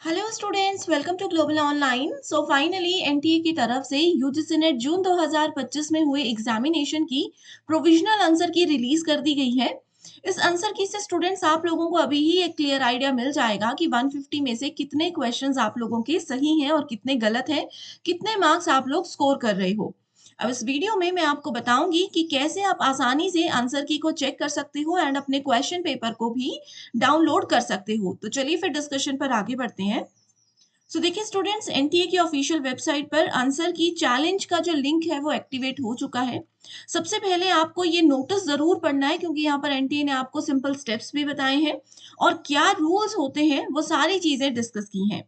Hello students, welcome to global online. So finally NTA की तरफ से यूजीसी नेट जून 2025 में हुए एग्जामिनेशन की प्रोविजनल आंसर की रिलीज कर दी गई है। इस आंसर की से स्टूडेंट्स आप लोगों को अभी ही एक क्लियर आइडिया मिल जाएगा कि 150 में से कितने क्वेश्चंस आप लोगों के सही हैं और कितने गलत हैं, कितने मार्क्स आप लोग स्कोर कर रहे हो। अब इस वीडियो में मैं आपको बताऊंगी कि कैसे आप आसानी से आंसर की को चेक कर सकते हो एंड अपने क्वेश्चन पेपर को भी डाउनलोड कर सकते हो। तो चलिए फिर डिस्कशन पर आगे बढ़ते हैं। सो देखिए स्टूडेंट्स, एनटीए की ऑफिशियल वेबसाइट पर आंसर की चैलेंज का जो लिंक है वो एक्टिवेट हो चुका है। सबसे पहले आपको ये नोटिस जरूर पढ़ना है क्योंकि यहाँ पर एनटीए ने आपको सिंपल स्टेप्स भी बताए हैं और क्या रूल्स होते हैं वो सारी चीजें डिस्कस की हैं।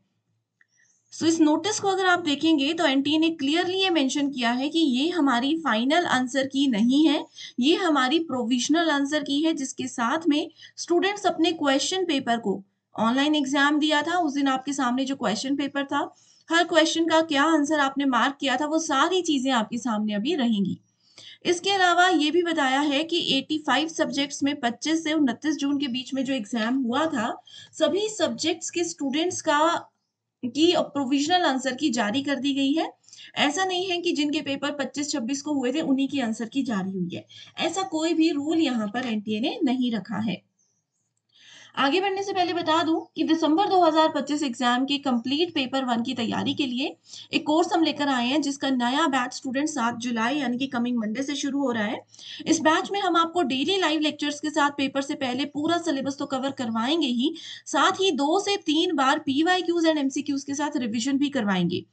सो इस नोटिस को अगर आप देखेंगे तो एनटीए ने क्लियरली ये मेंशन किया है कि ये हमारी फाइनल आंसर की नहीं है, ये हमारी प्रोविजनल आंसर की है, जिसके साथ में स्टूडेंट्स अपने क्वेश्चन पेपर को ऑनलाइन एग्जाम दिया था उस दिन आपके सामने जो क्वेश्चन पेपर था, हर क्वेश्चन का क्या आंसर आपने मार्क किया था वो सारी चीजें आपके सामने अभी रहेंगी। इसके अलावा ये भी बताया है कि 85 सब्जेक्ट्स में 25 से 29 जून के बीच में जो एग्जाम हुआ था, सभी सब्जेक्ट्स के स्टूडेंट्स का की प्रोविजनल आंसर की जारी कर दी गई है। ऐसा नहीं है कि जिनके पेपर 25-26 को हुए थे उन्हीं की आंसर की जारी हुई है। ऐसा कोई भी रूल यहाँ पर एनटीए ने नहीं रखा है। आगे बढ़ने से पहले बता दूं कि दिसंबर 2025 एग्जाम के कंप्लीट पेपर 1 की तैयारी के लिए एक कोर्स हम लेकर आए हैं जिसका नया बैच स्टूडेंट 7 जुलाई यानी कि कमिंग मंडे से शुरू हो रहा है। इस बैच में हम आपको डेली लाइव लेक्चर्स के साथ पेपर से पहले पूरा सिलेबस तो कवर करवाएंगे ही, साथ ही 2 से 3 बार पीवाईक्यूज एंड एमसीक्यूज के साथ रिवीजन भी करवाएंगे।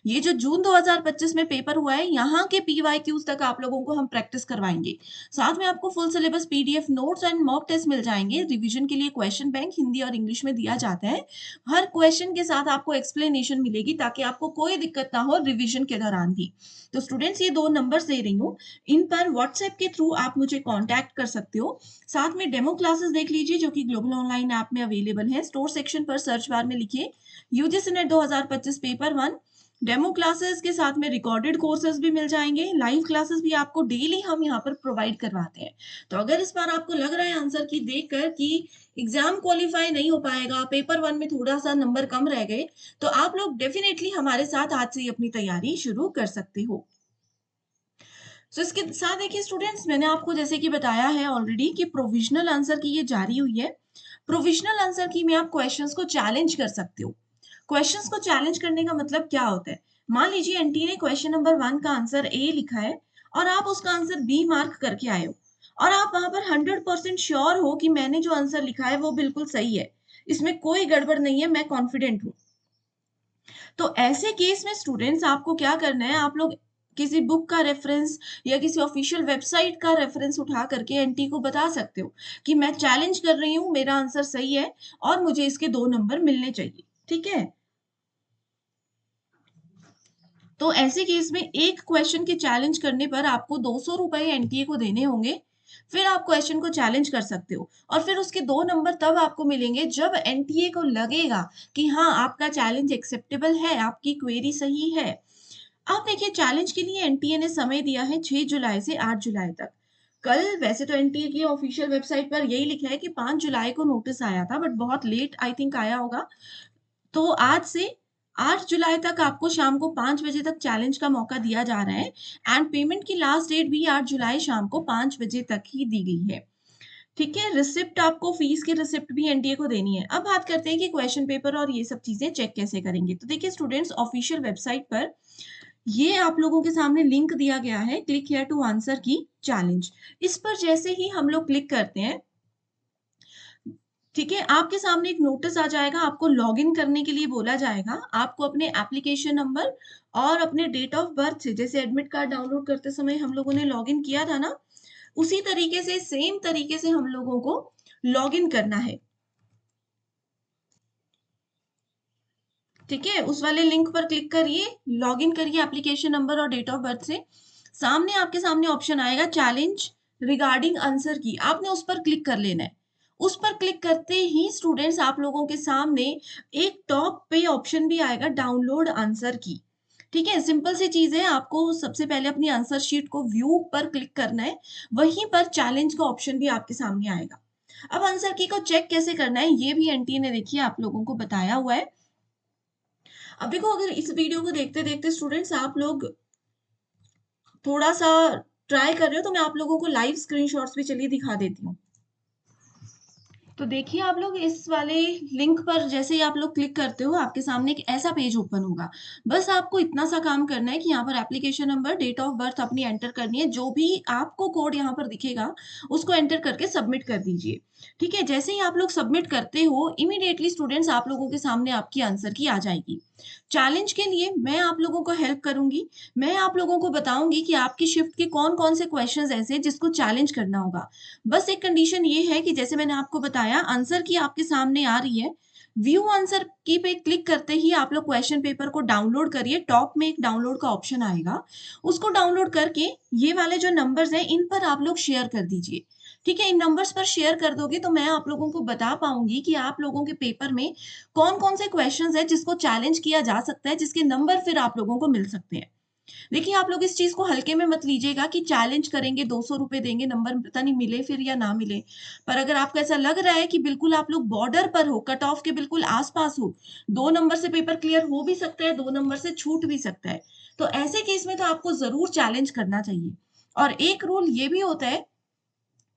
ये जो जून 2025 में पेपर हुआ है यहाँ के पीवाईक्यूज तक आप लोगों को हम प्रैक्टिस करवाएंगे। साथ में आपको full syllabus PDF notes and mock test मिल जाएंगे। रिवीजन के लिए क्वेश्चन बैंक हिंदी और इंग्लिश में दिया जाता है। हर क्वेश्चन के साथ आपको एक्सप्लेनेशन मिलेगी ताकि आपको कोई दिक्कत ना हो रिवीजन के दौरान भी। तो स्टूडेंट्स, ये 2 नंबर्स दे रही हूँ, इन पर व्हाट्सएप के थ्रू आप मुझे कांटेक्ट कर सकते हो। साथ में डेमो क्लासेस देख लीजिए जो कि ग्लोबल ऑनलाइन ऐप में अवेलेबल है। स्टोर सेक्शन पर सर्च बार में लिखिए UGC net 2025 paper 1। Demo classes के साथ में रिकॉर्डेड कोर्सेज भी मिल जाएंगे। लाइव क्लासेस भी आपको डेली हम यहाँ पर प्रोवाइड करवाते हैं। तो अगर इस बार आपको लग रहा है आंसर की देखकर कि एग्जाम क्वालिफाई नहीं हो पाएगा, पेपर 1 में थोड़ा सा नंबर कम रह गए, तो आप लोग डेफिनेटली हमारे साथ आज से ही अपनी तैयारी शुरू कर सकते हो। सो इसके साथ देखिए स्टूडेंट्स, मैंने आपको जैसे कि बताया है ऑलरेडी कि प्रोविजनल आंसर की ये जारी हुई है। प्रोविजनल आंसर की में आप क्वेश्चंस को चैलेंज कर सकते हो। क्वेश्चंस को चैलेंज करने का मतलब क्या होता है? मान लीजिए एनटी ने क्वेश्चन नंबर 1 का आंसर ए लिखा है और आप उसका आंसर बी मार्क करके आए हो और आप वहां पर 100% श्योर हो कि मैंने जो आंसर लिखा है वो बिल्कुल सही है, इसमें कोई गड़बड़ नहीं है, मैं कॉन्फिडेंट हूँ। तो ऐसे केस में स्टूडेंट्स आपको क्या करना है, आप लोग किसी बुक का रेफरेंस या किसी ऑफिशियल वेबसाइट का रेफरेंस उठा करके एनटी को बता सकते हो कि मैं चैलेंज कर रही हूँ, मेरा आंसर सही है और मुझे इसके 2 नंबर मिलने चाहिए। ठीक है? तो ऐसे केस में एक क्वेश्चन के चैलेंज करने पर आपको 200 रुपए एनटीए को देने होंगे। फिर आप क्वेश्चन को चैलेंज कर सकते हो और फिर उसके 2 नंबर तब आपको मिलेंगे जब एनटीए को लगेगा कि हाँ, आपका चैलेंज एक्सेप्टेबल है, आपकी क्वेरी सही है। आप देखिए, चैलेंज के लिए एनटीए ने समय दिया है 6 जुलाई से 8 जुलाई तक। कल वैसे तो एनटीए की ऑफिशियल वेबसाइट पर यही लिखा है कि 5 जुलाई को नोटिस आया था, बट बहुत लेट आई थिंक आया होगा। तो आज से 8 जुलाई तक आपको शाम को 5 बजे तक चैलेंज का मौका दिया जा रहा है एंड पेमेंट की लास्ट डेट भी 8 जुलाई शाम को 5 बजे तक ही दी गई है। ठीक है? रिसिप्ट, आपको फीस की रिसिप्ट भी एनटीए को देनी है। अब बात करते हैं कि क्वेश्चन पेपर और ये सब चीजें चेक कैसे करेंगे। तो देखिए स्टूडेंट्स, ऑफिशियल वेबसाइट पर ये आप लोगों के सामने लिंक दिया गया है, क्लिक हियर टू आंसर की चैलेंज। इस पर जैसे ही हम लोग क्लिक करते हैं, ठीक है, आपके सामने एक नोटिस आ जाएगा, आपको लॉगिन करने के लिए बोला जाएगा। आपको अपने एप्लीकेशन नंबर और अपने डेट ऑफ बर्थ से, जैसे एडमिट कार्ड डाउनलोड करते समय हम लोगों ने लॉगिन किया था ना, उसी तरीके से, सेम तरीके से हम लोगों को लॉगिन करना है। ठीक है, उस वाले लिंक पर क्लिक करिए, लॉगिन करिए एप्लीकेशन नंबर और डेट ऑफ बर्थ से। सामने आपके सामने ऑप्शन आएगा चैलेंज रिगार्डिंग आंसर की, आपने उस पर क्लिक कर लेना है। उस पर क्लिक करते ही स्टूडेंट्स आप लोगों के सामने एक टॉप पे ऑप्शन भी आएगा, डाउनलोड आंसर की। ठीक है, सिंपल सी चीज है, आपको सबसे पहले अपनी आंसर शीट को व्यू पर क्लिक करना है, वहीं पर चैलेंज का ऑप्शन भी आपके सामने आएगा। अब आंसर की को चेक कैसे करना है ये भी एनटी ने देखिए आप लोगों को बताया हुआ है। अब देखो, अगर इस वीडियो को देखते-देखते स्टूडेंट्स आप लोग थोड़ा-सा ट्राई कर रहे हो, तो मैं आप लोगों को लाइव स्क्रीनशॉट्स भी चलिए दिखा देती हूँ। तो देखिए, आप लोग इस वाले लिंक पर जैसे ही आप लोग क्लिक करते हो, आपके सामने एक ऐसा पेज ओपन होगा। बस आपको इतना सा काम करना है कि यहाँ पर application number, date of birth अपनी एंटर करनी है, जो भी आपको कोड यहाँ पर दिखेगा, उसको एंटर करके सबमिट कर दीजिए। ठीक है? जैसे ही आप लोग सबमिट करते हो, इमीडिएटली स्टूडेंट्स आप लोगों के सामने आपकी आंसर की आ जाएगी। चैलेंज के लिए मैं आप लोगों को हेल्प करूँगी। मैं आप लोगों को बताऊँगी कि आपकी शिफ्ट के कौन-कौन से क्वेश्चन्स ऐसे हैं जिसको चैलेंज करना होगा। बस एक कंडीशन ये है कि जैसे मैंने आपको बताया, आंसर की आपके सामने आ रही है। व्यू आंसर की पे क्लिक करते ही आप लोग क्वेश्चन पेपर को डाउनलोड करिए। टॉप में एक डाउनलोड का ऑप्शन आएगा। उसको डाउनलोड करके ये वाले जो नंबर्स हैं, इन पर आप लोग शेयर कर दीजिए। ठीक है? इन नंबर्स पर शेयर कर दोगे तो मैं आप लोगों को बता पाऊँगी कि आप लोगों के पेपर में कौन-कौन से क्वेश्चन्स हैं जिसको चैलेंज किया जा सकता है, जिसके नंबर फिर आप लोगों को मिल सकते हैं। देखिए, आप लोग इस चीज़ को हल्के में मत लीजिएगा कि चैलेंज करेंगे, ₹200 देंगे, नंबर पता नहीं मिले फिर या ना मिले। पर अगर आपको ऐसा लग रहा है कि बिल्कुल आप लोग बॉर्डर पर हो, कट ऑफ के बिल्कुल आस-पास हो, 2 नंबर से पेपर क्लियर हो भी सकता है, 2 नंबर से छूट भी सकता है। तो ऐसे केस में तो आपको ज़रूर चैलेंज करना चाहिए। और एक रूल ये भी होता है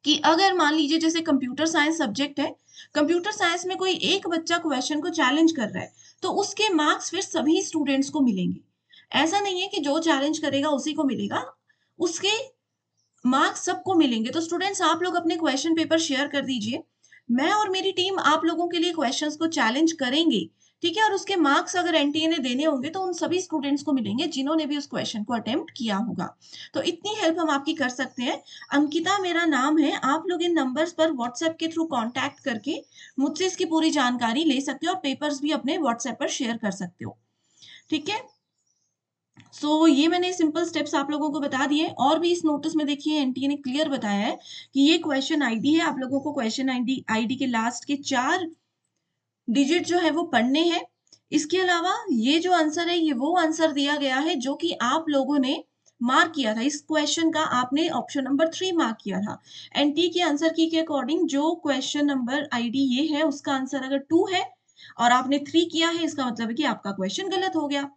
कि अगर मान लीजिए जैसे कंप्यूटर साइंस सब्जेक्ट है, कंप्यूटर साइंस में कोई एक बच्चा क्वेश्चन को चैलेंज कर रहा है, तो उसके मार्क्स फिर सभी स्टूडेंट्स को मिलेंगे। ऐसा नहीं है कि जो चैलेंज करेगा उसी को मिलेगा, उसके मार्क्स सबको मिलेंगे। तो स्टूडेंट्स आप लोग अपने क्वेश्चन पेपर शेयर कर दीजिए। मैं और मेरी टीम आप लोगों के लिए क्वेश्चंस को चैलेंज करेंगे, ठीक है? और उसके मार्क्स अगर एनटीए ने देने होंगे तो उन सभी स्टूडेंट्स को मिलेंगे जिन्होंने भी उस क्वेश्चन को अटेम्प्ट किया होगा। तो इतनी हेल्प हम आपकी कर सकते हैं। अंकिता मेरा नाम है। आप लोग इन नंबर्स पर व्हाट्सएप के थ्रू कॉन्टैक्ट करके मुझसे इसकी पूरी जानकारी ले सकते हो और पेपर्स भी अपने व्हाट्सएप पर शेयर कर सकते हो। ठीक है? ये मैंने सिंपल स्टेप्स आप लोगों को बता दिए। और भी इस नोटिस में देखिए एनटीए ने क्लियर बताया है कि ये क्वेश्चन आईडी है। आप लोगों को क्वेश्चन आईडी आईडी के लास्ट के 4 डिजिट जो है वो पढ़ने हैं। इसके अलावा ये जो आंसर है, ये वो आंसर दिया गया है जो कि आप लोगों ने मार्क किया था। इस क्वेश्चन का आपने ऑप्शन नंबर 3 मार्क किया था। एनटी के आंसर की के अकॉर्डिंग जो क्वेश्चन नंबर आईडी ये है, उसका आंसर अगर 2 है और आपने 3 किया है, इसका मतलब है कि आपका क्वेश्चन गलत हो गया।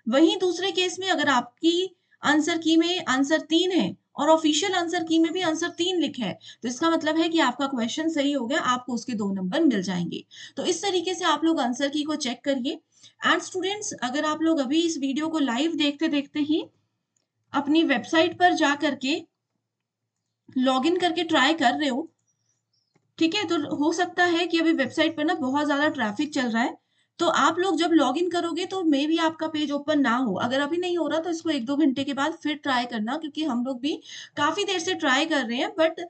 वहीं दूसरे केस में अगर आपकी आंसर की में आंसर 3 है और ऑफिशियल आंसर की में भी आंसर 3 लिखा है, तो इसका मतलब है कि आपका क्वेश्चन सही हो गया, आपको उसके 2 नंबर मिल जाएँगे। तो इस तरीके से आप लोग आंसर की को चेक करिए। एंड स्टूडेंट्स, अगर आप लोग अभी इस वीडियो को लाइव देखते-देखते ही अपनी वेबसाइट पर जा कर के लॉगिन करके ट्राई कर रहे हो, ठीक है? तो हो सकता है कि अभी वेबसाइट पर ना बहुत ज़्यादा ट्रैफ़िक चल रहा है, तो आप लोग जब लॉगिन करोगे तो मेबी आपका पेज ओपन ना हो। अगर अभी नहीं हो रहा तो इसको 1-2 घंटे के बाद फिर ट्राई करना, क्योंकि हम लोग भी काफ़ी देर से ट्राई कर रहे हैं बट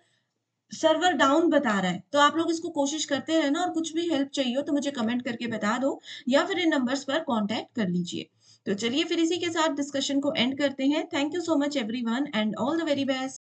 सर्वर डाउन बता रहा है। तो आप लोग इसको कोशिश करते रहना और कुछ भी हेल्प चाहिए हो तो मुझे कमेंट करके बता दो या फिर इन नंबर्स पर कॉन्टैक्ट कर लीजिए। तो चलिए फिर इसी के साथ डिस्कशन को एंड करते हैं। Thank you so much everyone and all the very best.